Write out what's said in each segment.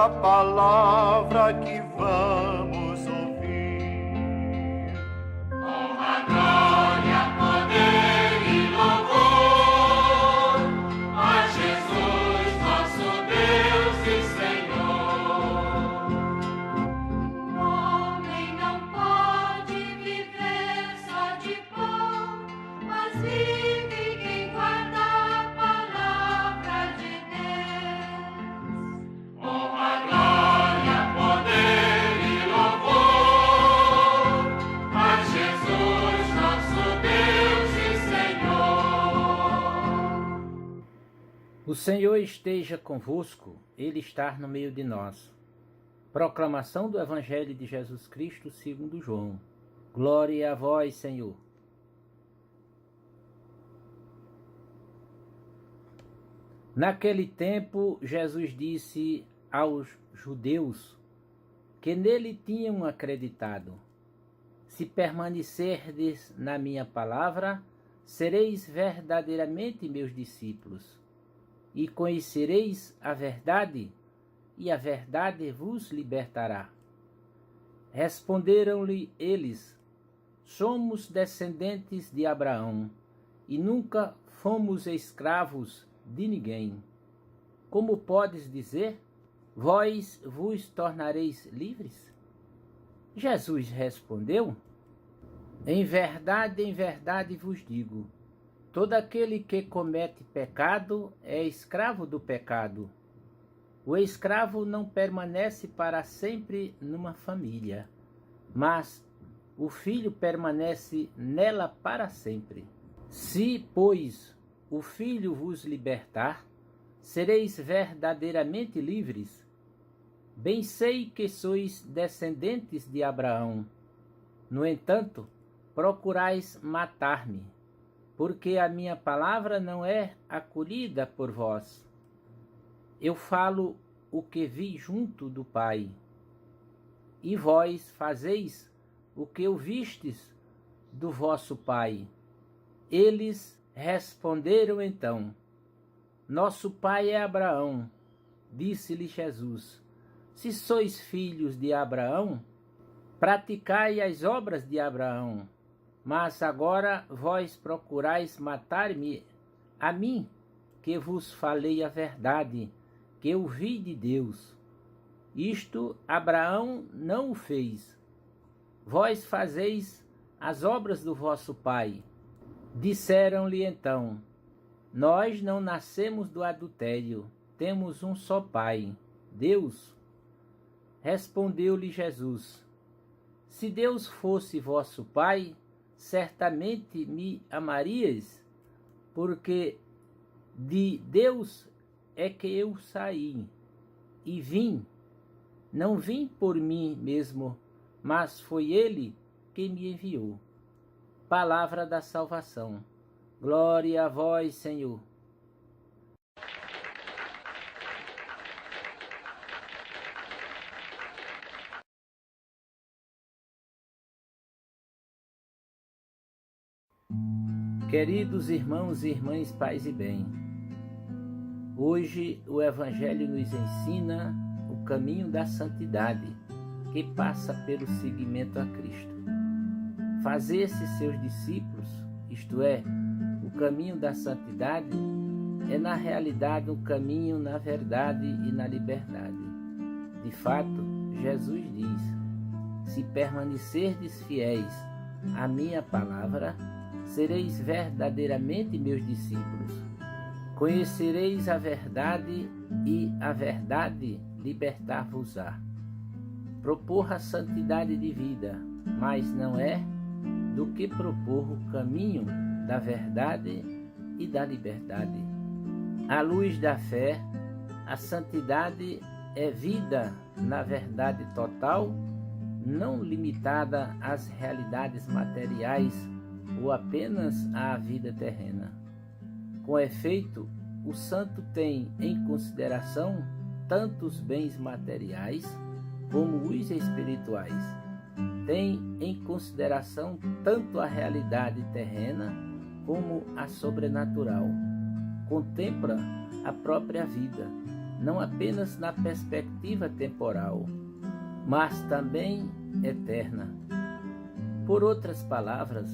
a palavra que vamos ouvir. Honra, glória, poder e louvor a Jesus, nosso Deus e Senhor. O homem não pode viver só de pão, mas vive quem guarda a palavra de Deus. Honra, glória, poder e louvor a Jesus, nosso Deus e Senhor. O Senhor esteja convosco, Ele está no meio de nós. Proclamação do Evangelho de Jesus Cristo segundo João. Glória a vós, Senhor. Naquele tempo, Jesus disse aos judeus que nele tinham acreditado: se permanecerdes na minha palavra, sereis verdadeiramente meus discípulos, e conhecereis a verdade, e a verdade vos libertará. Responderam-lhe eles: somos descendentes de Abraão, e nunca fomos escravos de ninguém. Como podes dizer, vós vos tornareis livres? Jesus respondeu: em verdade vos digo, todo aquele que comete pecado é escravo do pecado. O escravo não permanece para sempre numa família, mas o filho permanece nela para sempre. Se, pois, o filho vos libertar, sereis verdadeiramente livres. Bem sei que sois descendentes de Abraão. No entanto, procurais matar-me, porque a minha palavra não é acolhida por vós. Eu falo o que vi junto do Pai, e vós fazeis o que ouvistes do vosso pai. Eles responderam então: nosso pai é Abraão. Disse-lhe Jesus: se sois filhos de Abraão, praticai as obras de Abraão. Mas agora vós procurais matar-me a mim, que vos falei a verdade, que ouvi de Deus. Isto Abraão não o fez. Vós fazeis as obras do vosso pai. Disseram-lhe então: nós não nascemos do adultério, temos um só pai, Deus. Respondeu-lhe Jesus: se Deus fosse vosso pai, certamente me amarias, porque de Deus é que eu saí e vim. Não vim por mim mesmo, mas foi Ele que me enviou. Palavra da salvação. Glória a vós, Senhor. Queridos irmãos e irmãs, paz e bem, hoje o Evangelho nos ensina o caminho da santidade, que passa pelo seguimento a Cristo. Fazer-se seus discípulos, isto é, o caminho da santidade, é na realidade um caminho na verdade e na liberdade. De fato, Jesus diz: se permanecerdes fiéis à minha palavra, sereis verdadeiramente meus discípulos. Conhecereis a verdade e a verdade libertar-vos-á. Propor a santidade de vida, mas não é do que propor o caminho da verdade e da liberdade. À luz da fé, a santidade é vida na verdade total, não limitada às realidades materiais ou apenas à vida terrena. Com efeito, o santo tem em consideração tanto os bens materiais como os espirituais. Tem em consideração tanto a realidade terrena como a sobrenatural. Contempla a própria vida, não apenas na perspectiva temporal, mas também eterna. Por outras palavras,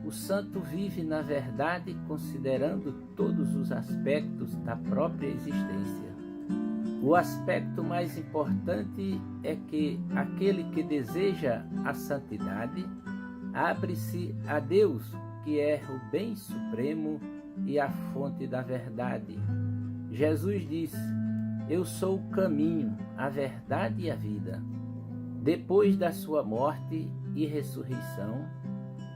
o santo vive na verdade considerando todos os aspectos da própria existência. O aspecto mais importante é que aquele que deseja a santidade abre-se a Deus, que é o bem supremo e a fonte da verdade. Jesus diz: eu sou o caminho, a verdade e a vida. Depois da sua morte e ressurreição,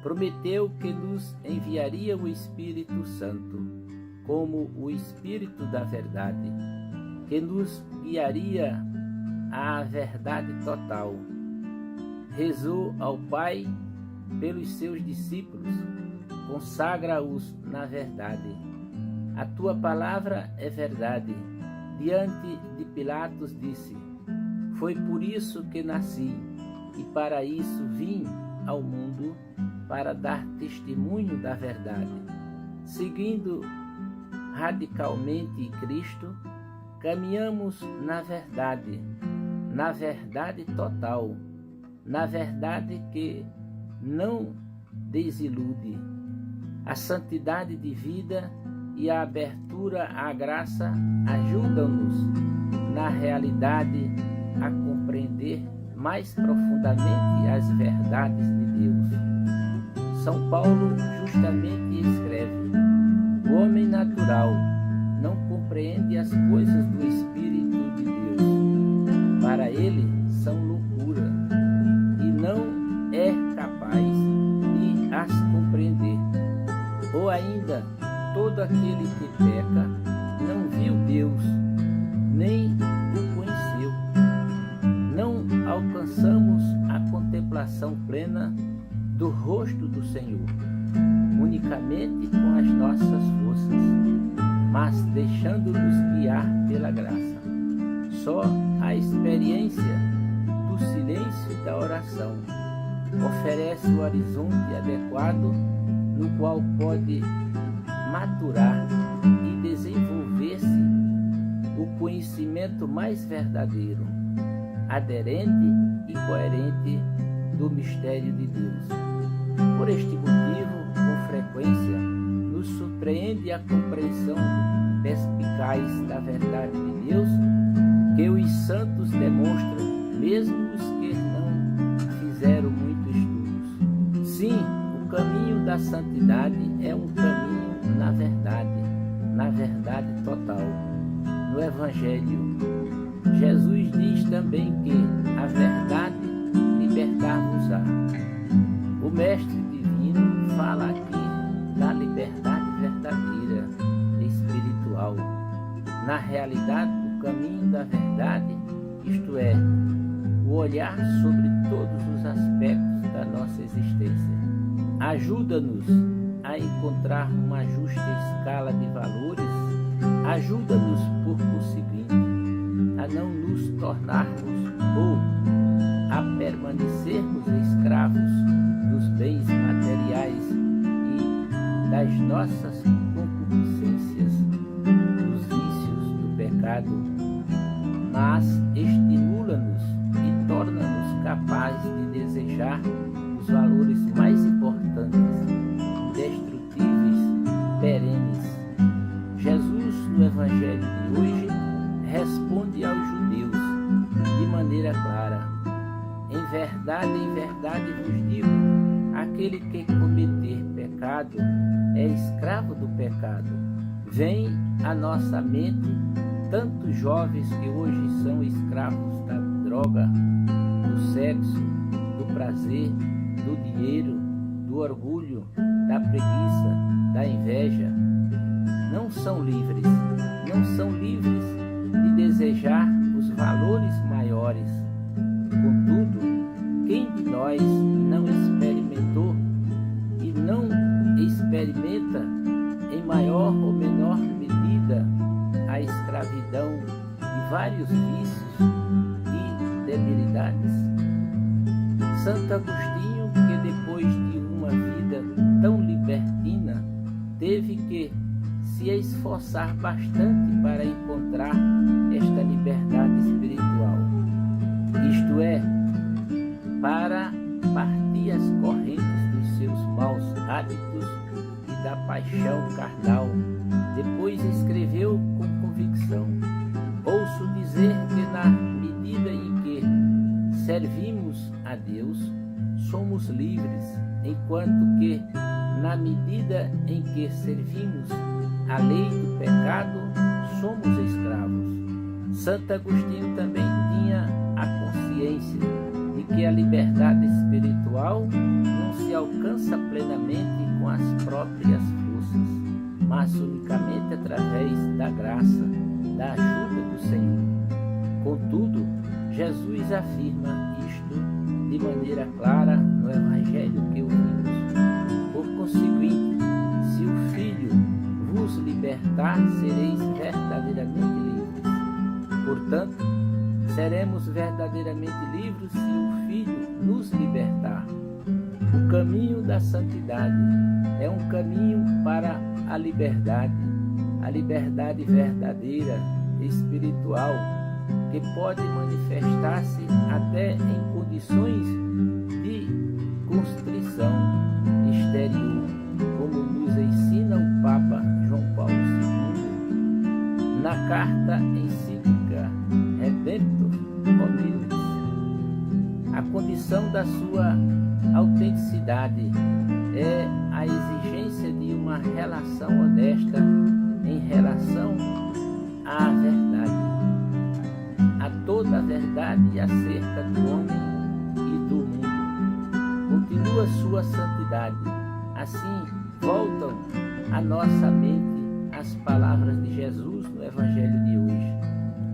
prometeu que nos enviaria o Espírito Santo, como o Espírito da verdade, que nos guiaria à verdade total. Rezou ao Pai pelos seus discípulos, consagra-os na verdade. A tua palavra é verdade. Diante de Pilatos disse: foi por isso que nasci, e para isso vim ao mundo, para dar testemunho da verdade. Seguindo radicalmente Cristo, caminhamos na verdade total, na verdade que não desilude. A santidade de vida e a abertura à graça ajudam-nos, na realidade, a compreender mais profundamente as verdades de Deus. São Paulo justamente escreve: o homem natural não compreende as coisas do Espírito de Deus. Para ele são loucura e não é capaz de as compreender. Ou ainda, todo aquele que peca não viu Deus, nem o conheceu. Não alcançamos a contemplação plena do rosto do Senhor, unicamente com as nossas forças, mas deixando-nos guiar pela graça. Só a experiência do silêncio e da oração oferece o horizonte adequado no qual pode maturar e desenvolver-se o conhecimento mais verdadeiro, aderente e coerente do mistério de Deus. Por este motivo, com frequência, nos surpreende a compreensão perspicaz da verdade de Deus que os santos demonstram, mesmo os que não fizeram muitos estudos. Sim, o caminho da santidade é um caminho na verdade total. No Evangelho, Jesus diz também que a verdade libertar-vos-á. O Mestre Divino fala aqui da liberdade verdadeira, espiritual. Na realidade, o caminho da verdade, isto é, o olhar sobre todos os aspectos da nossa existência, ajuda-nos a encontrar uma justa escala de valores, ajuda-nos, por conseguinte, a não nos tornarmos ou a permanecermos escravos dos bens materiais e das nossas concupiscências, dos vícios do pecado, mas estimula-nos e torna-nos capazes de desejar os valores mais importantes, indestrutíveis, perenes. Jesus, no Evangelho de hoje, responde aos judeus de maneira clara: em verdade vos digo, aquele que cometer pecado é escravo do pecado. Vem à nossa mente tantos jovens que hoje são escravos da droga, do sexo, do prazer, do dinheiro, do orgulho, da preguiça, da inveja. Não são livres de desejar os valores maiores. Contudo, quem de nós não experimentou e não experimenta em maior ou menor medida a escravidão de vários vícios e debilidades? Santo Agostinho, que depois de uma vida tão libertina, teve que se esforçar bastante para encontrar esta liberdade espiritual. Isto é, para partir as correntes dos seus maus hábitos e da paixão carnal. Depois escreveu com convicção: ouço dizer que na medida em que servimos a Deus, somos livres, enquanto que na medida em que servimos a lei do pecado, somos escravos. Santo Agostinho também tinha a consciência de que a liberdade espiritual não se alcança plenamente com as próprias forças, mas unicamente através da graça, da ajuda do Senhor. Contudo, Jesus afirma isto de maneira clara no Evangelho que ouvimos. Por conseguinte, se o Filho vos libertar, sereis verdadeiramente livres. Portanto, seremos verdadeiramente livres se o Filho nos libertar. O caminho da santidade é um caminho para a liberdade verdadeira, espiritual, que pode manifestar-se até em condições de constrição exterior, como nos ensina o Papa João Paulo II na carta encíclica Redemptor Hominis. A condição da sua autenticidade é a exigência de uma relação honesta em relação à verdade, a toda a verdade acerca do homem e do mundo. Continua sua santidade. Assim voltam à nossa mente as palavras de Jesus no Evangelho de hoje: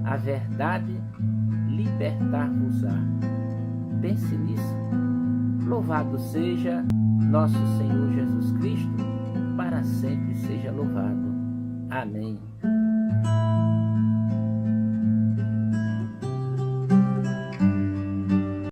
a verdade libertar-vos-á. Pense nisso. Louvado seja nosso Senhor Jesus Cristo, para sempre seja louvado. Amém.